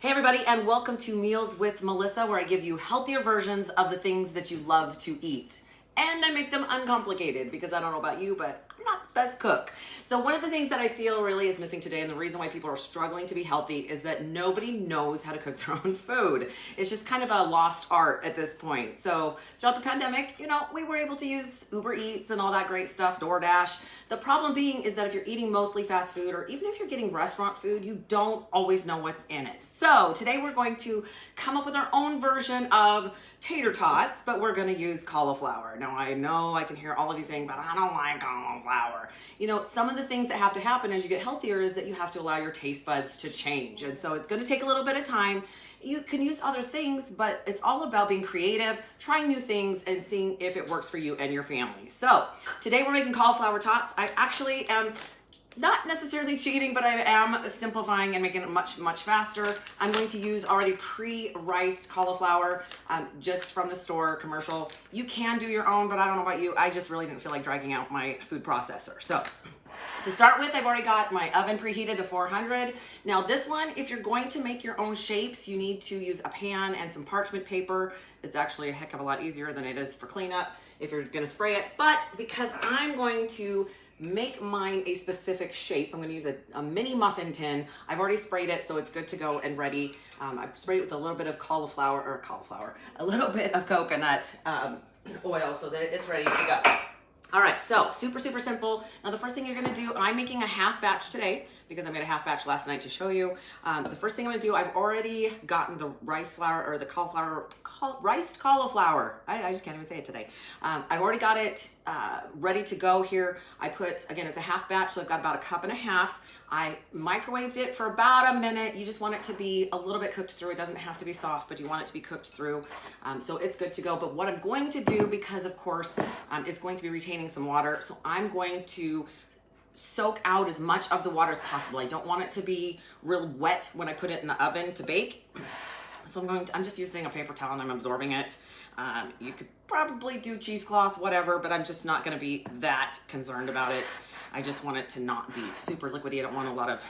Hey everybody, and welcome to Meals with Melissa, where I give you healthier versions of the things that you love to eat. And I make them uncomplicated because I don't know about you, but I'm not the best cook. So one of the things that I feel really is missing today, and the reason why people are struggling to be healthy, is that nobody knows how to cook their own food. It's just kind of a lost art at this point. So throughout the pandemic, we were able to use Uber Eats and all that great stuff, DoorDash. The problem being is that if you're eating mostly fast food, or even if you're getting restaurant food, you don't always know what's in it. So today we're going to come up with our own version of tater tots, but we're going to use cauliflower. Now I know I can hear all of you saying, but I don't like cauliflower. Some of the things that have to happen as you get healthier is that you have to allow your taste buds to change. And so it's going to take a little bit of time. You can use other things, but it's all about being creative, trying new things, and seeing if it works for you and your family. So today we're making cauliflower tots. I actually am not necessarily cheating, but I am simplifying and making it much, much faster. I'm going to use already pre-riced cauliflower just from the store commercial. You can do your own, but I don't know about you. I just really didn't feel like dragging out my food processor. So to start with, I've already got my oven preheated to 400. Now this one, if you're going to make your own shapes, you need to use a pan and some parchment paper. It's actually a heck of a lot easier than it is for cleanup if you're gonna spray it. But because I'm going to make mine a specific shape, I'm going to use a mini muffin tin. I've already sprayed it, so it's good to go and ready. I've sprayed it with a little bit of a little bit of coconut oil so that it's ready to go. All right, so super, super simple. Now the first thing you're gonna do, I'm making a half batch today because I made a half batch last night to show you. The first thing I'm gonna do, I've already gotten the rice flour, or the riced cauliflower. I just can't even say it today. I've already got it ready to go here. I put, again, it's a half batch, so I've got about 1.5 cups. I microwaved it for about a minute. You just want it to be a little bit cooked through. It doesn't have to be soft, but you want it to be cooked through. So it's good to go. But what I'm going to do, because of course it's going to be retaining some water, so I'm going to soak out as much of the water as possible. I don't want it to be real wet when I put it in the oven to bake. So I'm just using a paper towel and I'm absorbing it. You could probably do cheesecloth, whatever, but I'm just not gonna be that concerned about it. I just want it to not be super liquidy. I don't want a lot of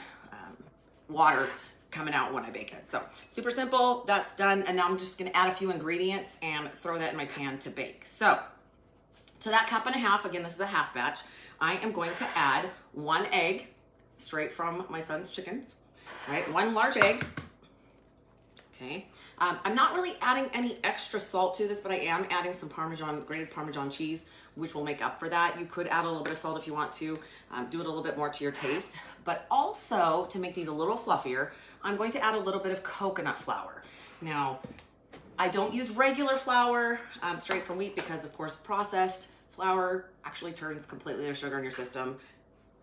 water coming out when I bake it. So super simple, that's done. And now I'm just gonna add a few ingredients and throw that in my pan to bake. So to that 1.5 cups, again, this is a half batch, I am going to add 1 egg, straight from my son's chickens, right? 1 large egg. Okay. I'm not really adding any extra salt to this, but I am adding some grated Parmesan cheese, which will make up for that. You could add a little bit of salt if you want to, do it a little bit more to your taste. But also, to make these a little fluffier, I'm going to add a little bit of coconut flour. Now, I don't use regular flour straight from wheat because, of course, processed flour actually turns completely to sugar in your system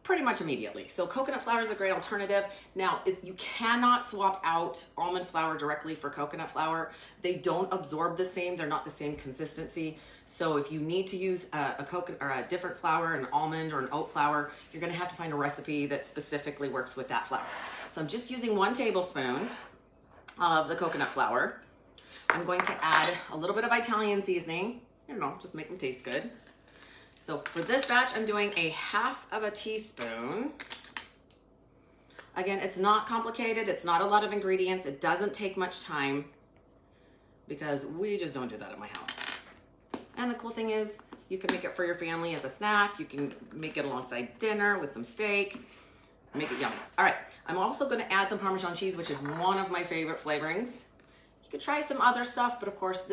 pretty much immediately. So coconut flour is a great alternative. Now, you cannot swap out almond flour directly for coconut flour. They don't absorb the same. They're not the same consistency. So if you need to use a coconut or a different flour, an almond or an oat flour, you're gonna have to find a recipe that specifically works with that flour. So I'm just using 1 tablespoon of the coconut flour. I'm going to add a little bit of Italian seasoning, just make them taste good. So for this batch, I'm doing 1/2 teaspoon. Again, it's not complicated. It's not a lot of ingredients. It doesn't take much time because we just don't do that at my house. And the cool thing is you can make it for your family as a snack. You can make it alongside dinner with some steak. Make it yummy. All right, I'm also gonna add some Parmesan cheese, which is one of my favorite flavorings. You could try some other stuff, but of course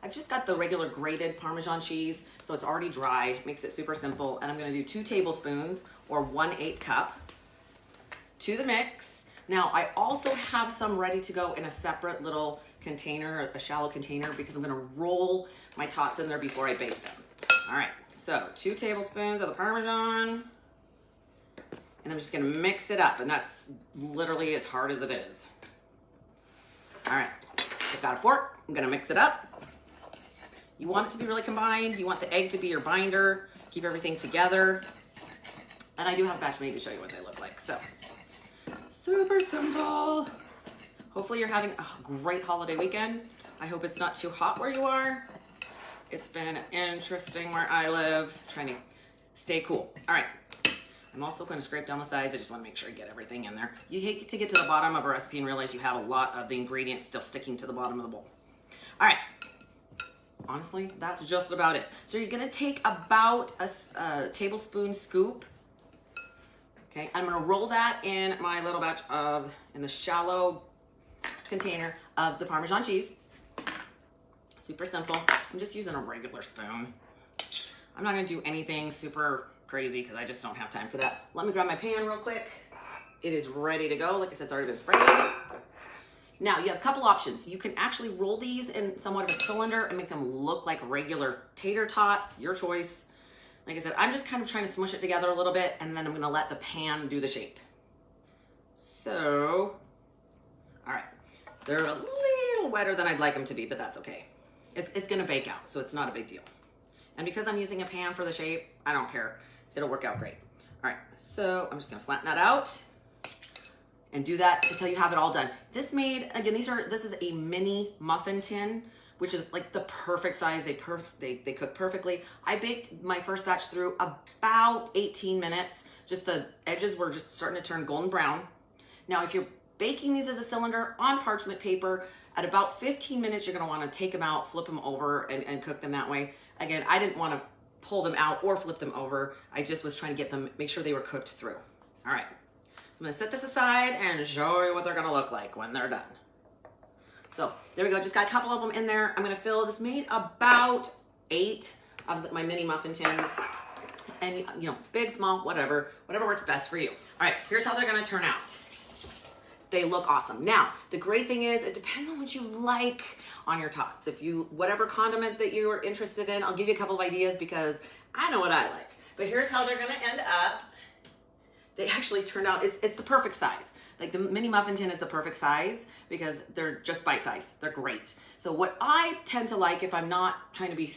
I've just got the regular grated Parmesan cheese, so it's already dry, makes it super simple. And I'm gonna do 2 tablespoons or 1/8 cup to the mix. Now, I also have some ready to go in a separate little container, a shallow container, because I'm gonna roll my tots in there before I bake them. All right, so 2 tablespoons of the Parmesan, and I'm just gonna mix it up, and that's literally as hard as it is. All right, I've got a fork, I'm gonna mix it up. You want it to be really combined. You want the egg to be your binder, keep everything together. And I do have a batch made to show you what they look like. So, super simple. Hopefully you're having a great holiday weekend. I hope it's not too hot where you are. It's been interesting where I live, trying to stay cool. All right, I'm also going to scrape down the sides. I just want to make sure I get everything in there. You hate to get to the bottom of a recipe and realize you have a lot of the ingredients still sticking to the bottom of the bowl. All right. Honestly, that's just about it. So you're going to take about a tablespoon scoop. Okay, I'm going to roll that in my little batch in the shallow container of the Parmesan cheese. Super simple. I'm just using a regular spoon. I'm not going to do anything super crazy because I just don't have time for that. Let me grab my pan real quick. It is ready to go. Like I said, it's already been sprayed. Now you have a couple options. You can actually roll these in somewhat of a cylinder and make them look like regular tater tots, your choice. Like I said, I'm just kind of trying to smush it together a little bit, and then I'm gonna let the pan do the shape. So, all right. They're a little wetter than I'd like them to be, but that's okay. It's gonna bake out, so it's not a big deal. And because I'm using a pan for the shape, I don't care. It'll work out great. All right, so I'm just gonna flatten that out and do that until you have it all done. This is a mini muffin tin, which is like the perfect size. They cook perfectly. I baked my first batch through about 18 minutes. Just the edges were just starting to turn golden brown. Now, if you're baking these as a cylinder on parchment paper, at about 15 minutes, you're gonna wanna take them out, flip them over, and cook them that way. Again, I didn't wanna pull them out or flip them over. I just was trying to get them, make sure they were cooked through. All right, I'm gonna set this aside and show you what they're gonna look like when they're done. So there we go, just got a couple of them in there. I'm gonna fill this, made about 8 of my mini muffin tins. And you know, big, small, whatever works best for you. All right, here's how they're gonna turn out. They look awesome. Now, the great thing is it depends on what you like on your tots. If whatever condiment that you're interested in, I'll give you a couple of ideas because I know what I like. But here's how they're gonna end up. They actually turned out, it's the perfect size. Like the mini muffin tin is the perfect size because they're just bite size. They're great. So what I tend to like if I'm not trying to be,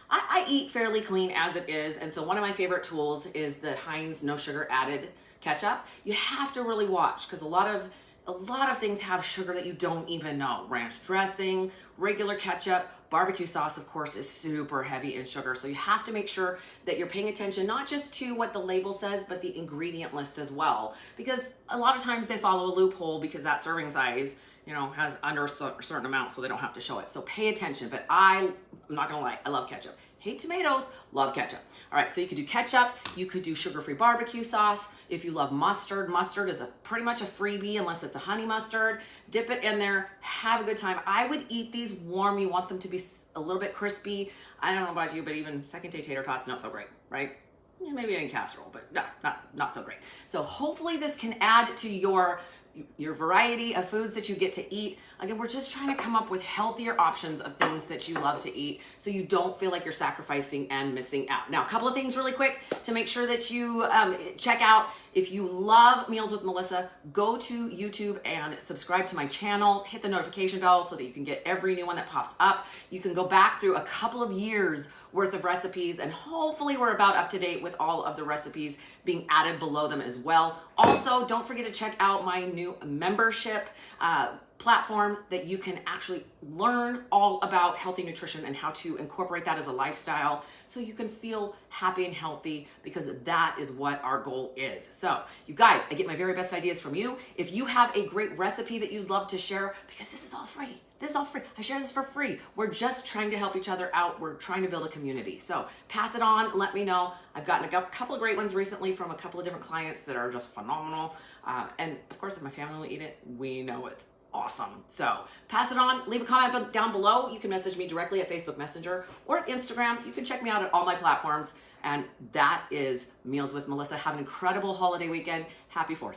I eat fairly clean as it is. And so one of my favorite tools is the Heinz no sugar added ketchup. You have to really watch because a lot of things have sugar that you don't even know. Ranch dressing, regular ketchup, barbecue sauce, of course, is super heavy in sugar. So you have to make sure that you're paying attention, not just to what the label says, but the ingredient list as well. Because a lot of times they follow a loophole because that serving size, you know, has under a certain amount, so they don't have to show it. So pay attention, but I'm not gonna lie, I love ketchup. Hate tomatoes, love ketchup. All right, so you could do ketchup, you could do sugar-free barbecue sauce. If you love mustard, mustard is pretty much a freebie unless it's a honey mustard. Dip it in there, have a good time. I would eat these warm. You want them to be a little bit crispy. I don't know about you, but even second day tater tots, not so great, right? Yeah, maybe in casserole, but no, not so great. So hopefully this can add to your variety of foods that you get to eat. Again, we're just trying to come up with healthier options of things that you love to eat so you don't feel like you're sacrificing and missing out. Now, a couple of things really quick to make sure that you check out. If you love Meals with Melissa, go to YouTube and subscribe to my channel. Hit the notification bell so that you can get every new one that pops up. You can go back through a couple of years worth of recipes, and hopefully we're about up to date with all of the recipes being added below them as well. Also, don't forget to check out my new membership platform that you can actually learn all about healthy nutrition and how to incorporate that as a lifestyle so you can feel happy and healthy, because that is what our goal is. So you guys, I get my very best ideas from you. If you have a great recipe that you'd love to share, because this is all free. This is all free. I share this for free. We're just trying to help each other out. We're trying to build a community. So pass it on. Let me know. I've gotten a couple of great ones recently from a couple of different clients that are just phenomenal. And of course, if my family will eat it, we know it's awesome. So pass it on. Leave a comment down below. You can message me directly at Facebook Messenger or at Instagram. You can check me out at all my platforms. And that is Meals with Melissa. Have an incredible holiday weekend. Happy 4th.